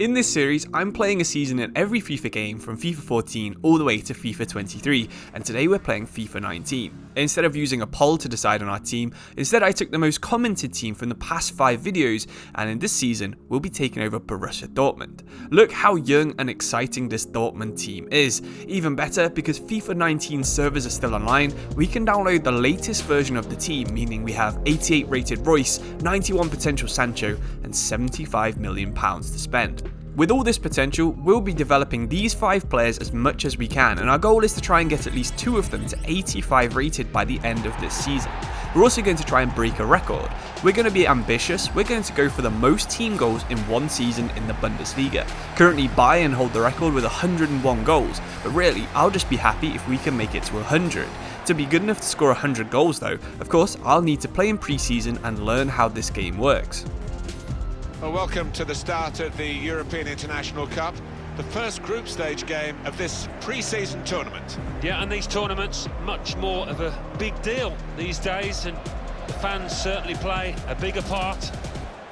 In this series, I'm playing a season in every FIFA game from FIFA 14 all the way to FIFA 23, and today we're playing FIFA 19. Instead of using a poll to decide on our team, instead I took the most commented team from the past 5 videos, and in this season, we'll be taking over Borussia Dortmund. Look how young and exciting this Dortmund team is. Even better, because FIFA 19 servers are still online, we can download the latest version of the team, meaning we have 88 rated Royce, 91 potential Sancho, and £75 million to spend. With all this potential, we'll be developing these 5 players as much as we can, and our goal is to try and get at least 2 of them to 85 rated by the end of this season. We're also going to try and break a record. We're going to be ambitious, we're going to go for the most team goals in one season in the Bundesliga. Currently Bayern hold the record with 101 goals, but really, I'll just be happy if we can make it to 100. To be good enough to score 100 goals though, of course, I'll need to play in pre-season and learn how this game works. Well, welcome to the start of the European International Cup, the first group stage game of this pre-season tournament. Yeah, and these tournaments, much more of a big deal these days, and the fans certainly play a bigger part.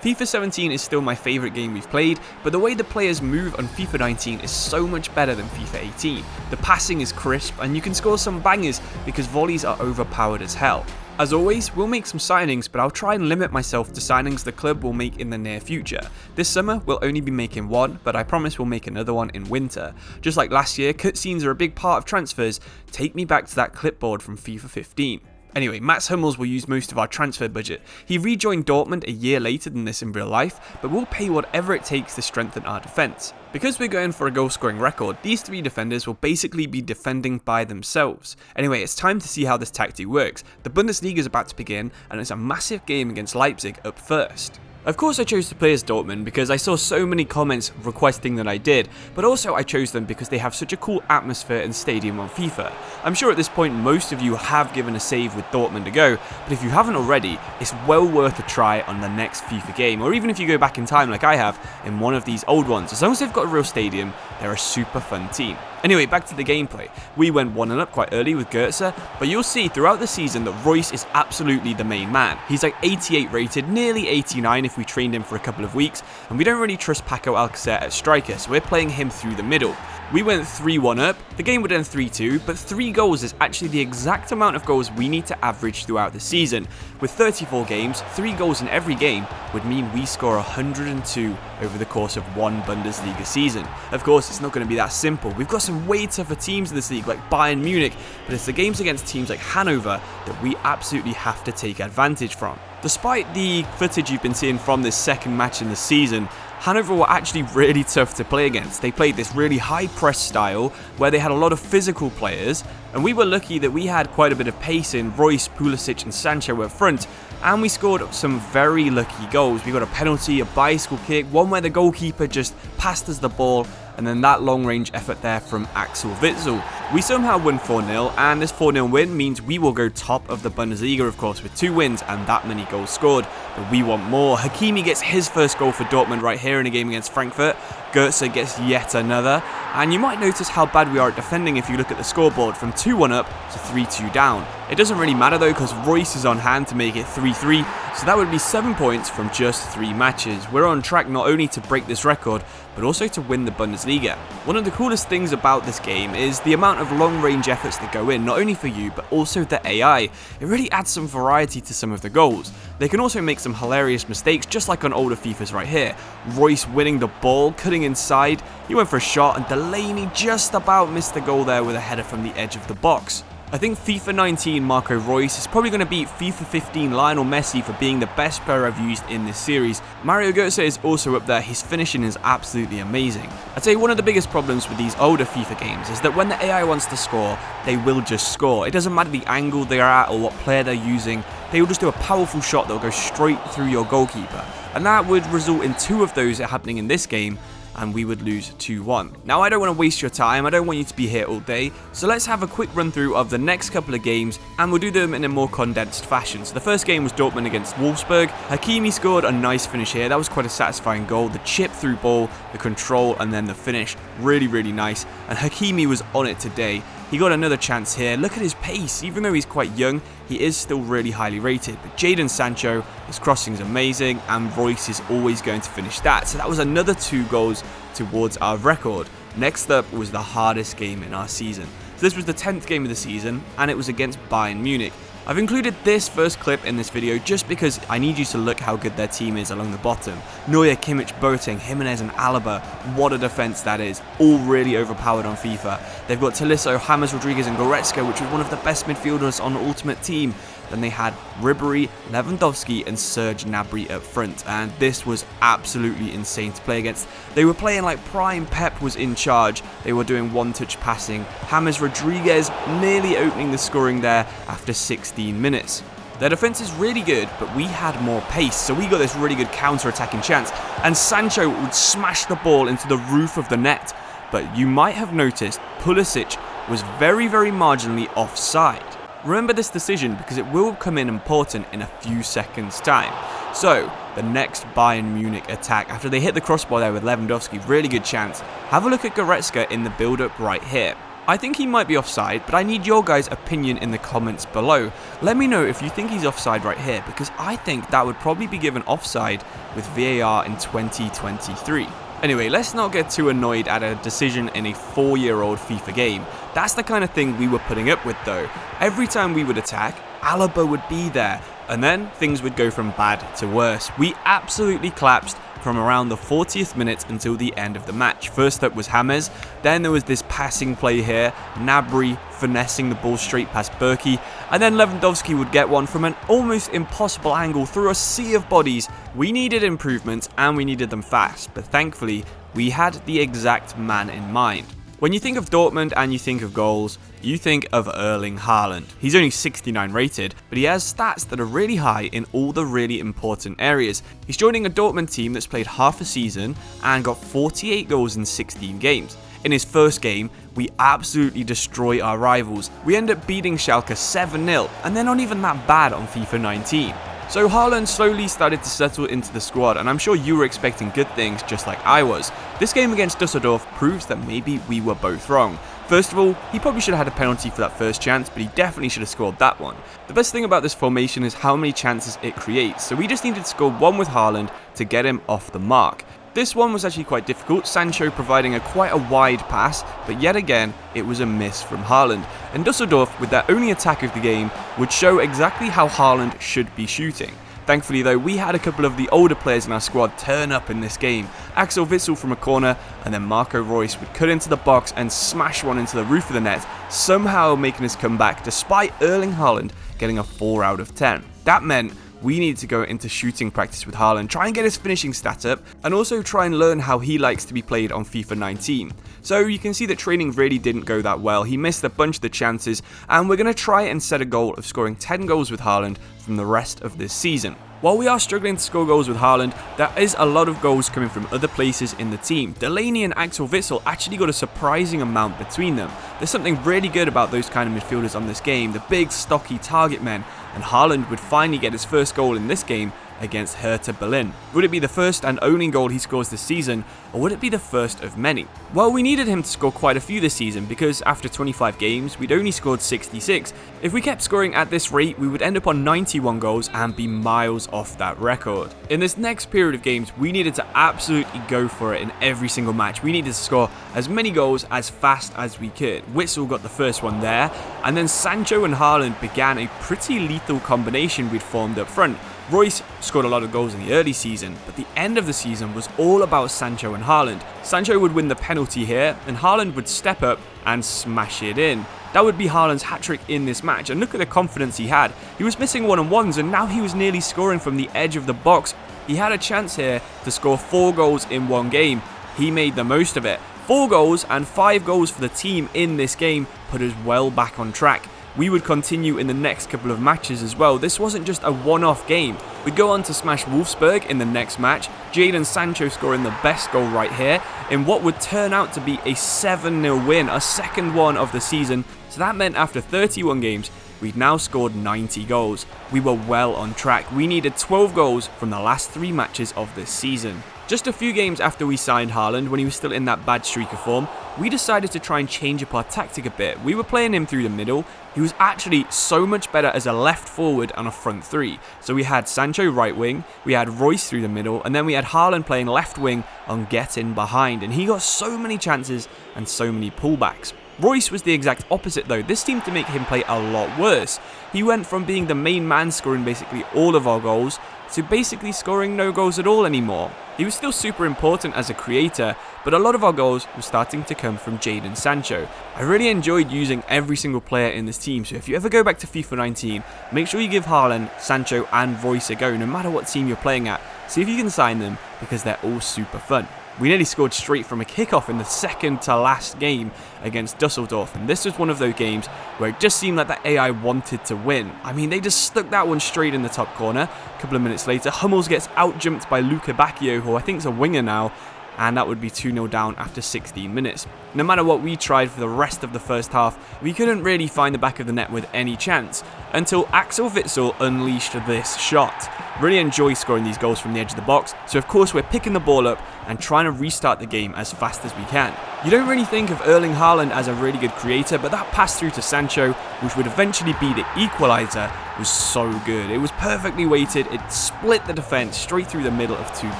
FIFA 17 is still my favourite game we've played, but the way the players move on FIFA 19 is so much better than FIFA 18. The passing is crisp, and you can score some bangers because volleys are overpowered as hell. As always, we'll make some signings, but I'll try and limit myself to signings the club will make in the near future. This summer, we'll only be making one, but I promise we'll make another one in winter. Just like last year, cutscenes are a big part of transfers. Take me back to that clipboard from FIFA 15. Anyway, Mats Hummels will use most of our transfer budget. He rejoined Dortmund a year later than this in real life, but we'll pay whatever it takes to strengthen our defence. Because we're going for a goal scoring record, these 3 defenders will basically be defending by themselves. Anyway, it's time to see how this tactic works. The Bundesliga is about to begin, and it's a massive game against Leipzig up first. Of course I chose to play as Dortmund because I saw so many comments requesting that I did, but also I chose them because they have such a cool atmosphere and stadium on FIFA. I'm sure at this point most of you have given a save with Dortmund a go, but if you haven't already, it's well worth a try on the next FIFA game, or even if you go back in time like I have in one of these old ones. As long as they've got a real stadium, they're a super fun team. Anyway, back to the gameplay. We went 1-up quite early with Goetze, but you'll see throughout the season that Royce is absolutely the main man. He's like 88 rated, nearly 89 if we trained him for a couple of weeks, and we don't really trust Paco Alcacer at striker, so we're playing him through the middle. We went 3-1 up, the game would end 3-2, but 3 goals is actually the exact amount of goals we need to average throughout the season. With 34 games, 3 goals in every game would mean we score 102 over the course of one Bundesliga season. Of course, it's not going to be that simple. We've got some way tougher teams in this league like Bayern Munich, but it's the games against teams like Hanover that we absolutely have to take advantage from. Despite the footage you've been seeing from this second match in the season, Hanover were actually really tough to play against. They played this really high press style where they had a lot of physical players, and we were lucky that we had quite a bit of pace in Royce, Pulisic and Sancho up front, and we scored some very lucky goals. We got a penalty, a bicycle kick, one where the goalkeeper just passed us the ball, and then that long range effort there from Axel Witsel. We somehow won 4-0, and this 4-0 win means we will go top of the Bundesliga, of course, with 2 wins and that many goals scored. But we want more. Hakimi gets his first goal for Dortmund right here in a game against Frankfurt. Goetze gets yet another. And you might notice how bad we are at defending if you look at the scoreboard, from 2-1 up to 3-2 down. It doesn't really matter though, because Royce is on hand to make it 3-3, so that would be 7 points from just 3 matches. We're on track not only to break this record, but also to win the Bundesliga. One of the coolest things about this game is the amount of long-range efforts that go in, not only for you, but also the AI. It really adds some variety to some of the goals. They can also make some hilarious mistakes, just like on older FIFAs right here. Royce winning the ball, cutting inside, he went for a shot, and Delaney just about missed the goal there with a header from the edge of the box. I think FIFA 19 Marco Reus is probably going to beat FIFA 15 Lionel Messi for being the best player I've used in this series. Mario Götze is also up there, his finishing is absolutely amazing. I'd say one of the biggest problems with these older FIFA games is that when the AI wants to score, they will just score. It doesn't matter the angle they are at or what player they're using, they will just do a powerful shot that will go straight through your goalkeeper. And that would result in 2 of those happening in this game, and we would lose 2-1. Now I don't want to waste your time, I don't want you to be here all day, so let's have a quick run through of the next couple of games, and we'll do them in a more condensed fashion. So the first game was Dortmund against Wolfsburg. Hakimi scored a nice finish here, that was quite a satisfying goal. The chip through ball, the control, and then the finish, really nice, and Hakimi was on it today. He got another chance here. Look at his pace. Even though he's quite young, he is still really highly rated. But Jadon Sancho, his crossing is amazing, and Royce is always going to finish that. So that was another 2 goals towards our record. Next up was the hardest game in our season. So this was the 10th game of the season, and it was against Bayern Munich. I've included this first clip in this video just because I need you to look how good their team is along the bottom. Neuer, Kimmich, Boateng, Jimenez and Alaba, what a defence that is. All really overpowered on FIFA. They've got Tolisso, James Rodriguez and Goretzka, which was one of the best midfielders on Ultimate Team. Then they had Ribery, Lewandowski and Serge Gnabry up front, and this was absolutely insane to play against. They were playing like prime Pep was in charge. They were doing one-touch passing. James Rodriguez nearly opening the scoring there after 16 minutes. Their defence is really good, but we had more pace, so we got this really good counter-attacking chance, and Sancho would smash the ball into the roof of the net. But you might have noticed Pulisic was very marginally offside. Remember this decision because it will come in important in a few seconds time. So, the next Bayern Munich attack, after they hit the crossbar there with Lewandowski, really good chance. Have a look at Goretzka in the build-up right here. I think he might be offside, but I need your guys' opinion in the comments below. Let me know if you think he's offside right here, because I think that would probably be given offside with VAR in 2023. Anyway, let's not get too annoyed at a decision in a 4-year-old FIFA game. That's the kind of thing we were putting up with though. Every time we would attack, Alaba would be there, and then things would go from bad to worse. We absolutely collapsed from around the 40th minute until the end of the match. First up was James, then there was this passing play here, Gnabry finessing the ball straight past Berkey, and then Lewandowski would get one from an almost impossible angle through a sea of bodies. We needed improvements and we needed them fast, but thankfully we had the exact man in mind. When you think of Dortmund and you think of goals, you think of Erling Haaland. He's only 69 rated, but he has stats that are really high in all the really important areas. He's joining a Dortmund team that's played half a season and got 48 goals in 16 games. In his first game, we absolutely destroy our rivals. We end up beating Schalke 7-0, and they're not even that bad on FIFA 19. So Haaland slowly started to settle into the squad, and I'm sure you were expecting good things just like I was. This game against Düsseldorf proves that maybe we were both wrong. First of all, he probably should have had a penalty for that first chance, but he definitely should have scored that one. The best thing about this formation is how many chances it creates, so we just needed to score one with Haaland to get him off the mark. This one was actually quite difficult, Sancho providing quite a wide pass, but yet again, it was a miss from Haaland. And Düsseldorf, with their only attack of the game, would show exactly how Haaland should be shooting. Thankfully though, we had a couple of the older players in our squad turn up in this game. Axel Witsel from a corner, and then Marco Reus would cut into the box and smash one into the roof of the net, somehow making us come back despite Erling Haaland getting a 4 out of 10. That meant we need to go into shooting practice with Haaland, try and get his finishing stat up, and also try and learn how he likes to be played on FIFA 19. So you can see that training really didn't go that well. He missed a bunch of the chances, and we're going to try and set a goal of scoring 10 goals with Haaland from the rest of this season. While we are struggling to score goals with Haaland, there is a lot of goals coming from other places in the team. Delaney and Axel Witsel actually got a surprising amount between them. There's something really good about those kind of midfielders on this game, the big, stocky target men, and Haaland would finally get his first goal in this game against Hertha Berlin. Would it be the first and only goal he scores this season, or would it be the first of many? Well, we needed him to score quite a few this season because after 25 games, we'd only scored 66. If we kept scoring at this rate, we would end up on 91 goals and be miles off that record. In this next period of games, we needed to absolutely go for it in every single match. We needed to score as many goals as fast as we could. Witsel got the first one there, and then Sancho and Haaland began a pretty lethal combination we'd formed up front. Royce scored a lot of goals in the early season, but the end of the season was all about Sancho and Haaland. Sancho would win the penalty here, and Haaland would step up and smash it in. That would be Haaland's hat-trick in this match, and look at the confidence he had. He was missing one-on-ones, and now he was nearly scoring from the edge of the box. He had a chance here to score 4 goals in one game. He made the most of it. 4 goals and 5 goals for the team in this game put us well back on track. We would continue in the next couple of matches as well. This wasn't just a one-off game. We'd go on to smash Wolfsburg in the next match, Jadon Sancho scoring the best goal right here in what would turn out to be a 7-0 win, a second one of the season. So that meant after 31 games, we'd now scored 90 goals. We were well on track. We needed 12 goals from the last 3 matches of this season. Just a few games after we signed Haaland, when he was still in that bad streak of form, we decided to try and change up our tactic a bit. We were playing him through the middle. He was actually so much better as a left forward and a front three. So we had Sancho right wing, we had Royce through the middle, and then we had Haaland playing left wing on get in behind. And he got so many chances and so many pullbacks. Royce was the exact opposite though. This seemed to make him play a lot worse. He went from being the main man scoring basically all of our goals to basically scoring no goals at all anymore. He was still super important as a creator, but a lot of our goals were starting to come from Jadon Sancho. I really enjoyed using every single player in this team, so if you ever go back to FIFA 19, make sure you give Haaland, Sancho and Royce a go, no matter what team you're playing at. See if you can sign them, because they're all super fun. We nearly scored straight from a kickoff in the second to last game against Dusseldorf, and this was one of those games where it just seemed like the AI wanted to win. I mean, they just stuck that one straight in the top corner. A couple of minutes later, Hummels gets out-jumped by Luca Bacchio, who I think is a winger now, and that would be 2-0 down after 16 minutes. No matter what we tried for the rest of the first half, we couldn't really find the back of the net with any chance, until Axel Witsel unleashed this shot. Really enjoy scoring these goals from the edge of the box, so of course we're picking the ball up and trying to restart the game as fast as we can. You don't really think of Erling Haaland as a really good creator, but that pass through to Sancho, which would eventually be the equaliser, was so good. It was perfectly weighted, it split the defence straight through the middle of two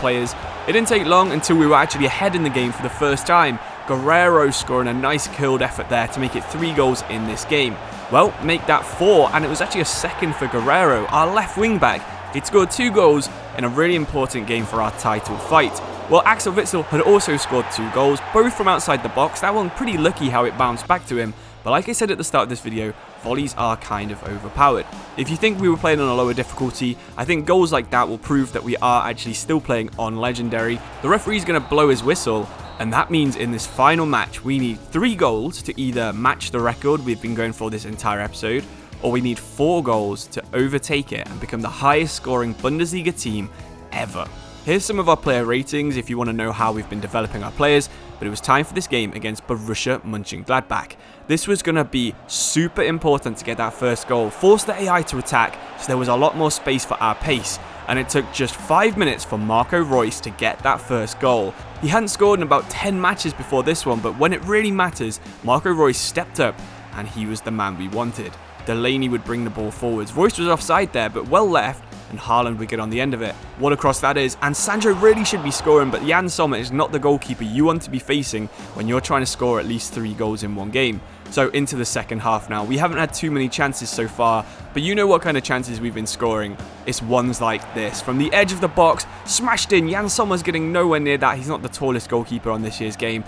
players. It didn't take long until we were actually ahead in the game for the first time. Guerrero scoring a nice curled effort there to make it 3 goals in this game. Well, make that 4, and it was actually a second for Guerrero, our left wing back. He'd scored 2 goals in a really important game for our title fight. Well, Axel Witsel had also scored 2 goals, both from outside the box. That one pretty lucky how it bounced back to him. But like I said at the start of this video, volleys are kind of overpowered. If you think we were playing on a lower difficulty, I think goals like that will prove that we are actually still playing on Legendary. The referee's going to blow his whistle, and that means in this final match, we need 3 goals to either match the record we've been going for this entire episode, or we need 4 goals to overtake it and become the highest scoring Bundesliga team ever. Here's some of our player ratings if you want to know how we've been developing our players, but it was time for this game against Borussia Mönchengladbach. This was going to be super important to get that first goal, force the AI to attack so there was a lot more space for our pace, and it took just 5 minutes for Marco Reus to get that first goal. He hadn't scored in about 10 matches before this one, but when it really matters, Marco Reus stepped up and he was the man we wanted. Delaney would bring the ball forwards. Reus was offside there, but well left, and Haaland would get on the end of it. What a cross that is, and Sancho really should be scoring, but Jan Sommer is not the goalkeeper you want to be facing when you're trying to score at least 3 goals in one game. So into the second half now. We haven't had too many chances so far, but you know what kind of chances we've been scoring. It's ones like this. From the edge of the box, smashed in. Jan Sommer's getting nowhere near that. He's not the tallest goalkeeper on this year's game.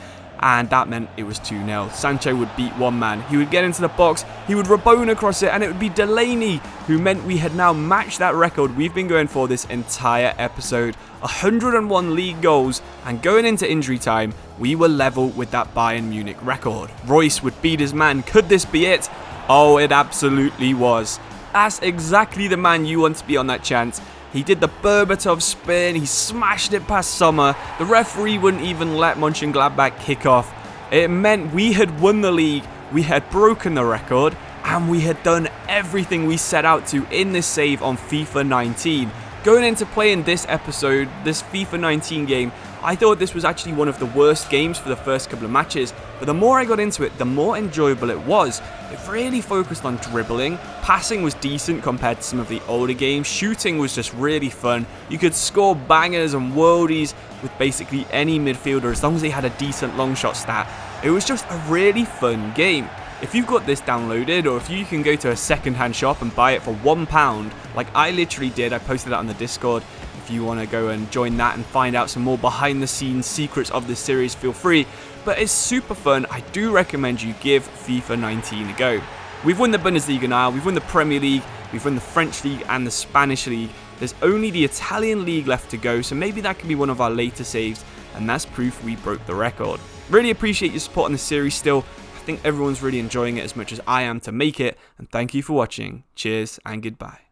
And that meant it was 2-0. Sancho would beat one man. He would get into the box, he would Rabona across it, and it would be Delaney who meant we had now matched that record we've been going for this entire episode. 101 league goals, and going into injury time, we were level with that Bayern Munich record. Reus would beat his man. Could this be it? Oh, it absolutely was. That's exactly the man you want to be on that chance. He did the Berbatov spin, he smashed it past Sommer. The referee wouldn't even let Mönchengladbach kick off. It meant we had won the league, we had broken the record, and we had done everything we set out to in this save on FIFA 19. Going into playing this episode, this FIFA 19 game, I thought this was actually one of the worst games for the first couple of matches, but the more I got into it, the more enjoyable it was. It really focused on dribbling, passing was decent compared to some of the older games, shooting was just really fun. You could score bangers and worldies with basically any midfielder as long as they had a decent long shot stat. It was just a really fun game. If you've got this downloaded, or if you can go to a second-hand shop and buy it for £1, like I literally did, I posted that on the Discord. If you want to go and join that and find out some more behind-the-scenes secrets of this series, feel free. But it's super fun. I do recommend you give FIFA 19 a go. We've won the Bundesliga now, we've won the Premier League, we've won the French League and the Spanish League. There's only the Italian League left to go, so maybe that can be one of our later saves, and that's proof we broke the record. Really appreciate your support on the series still. I think everyone's really enjoying it as much as I am to make it, and thank you for watching. Cheers and goodbye.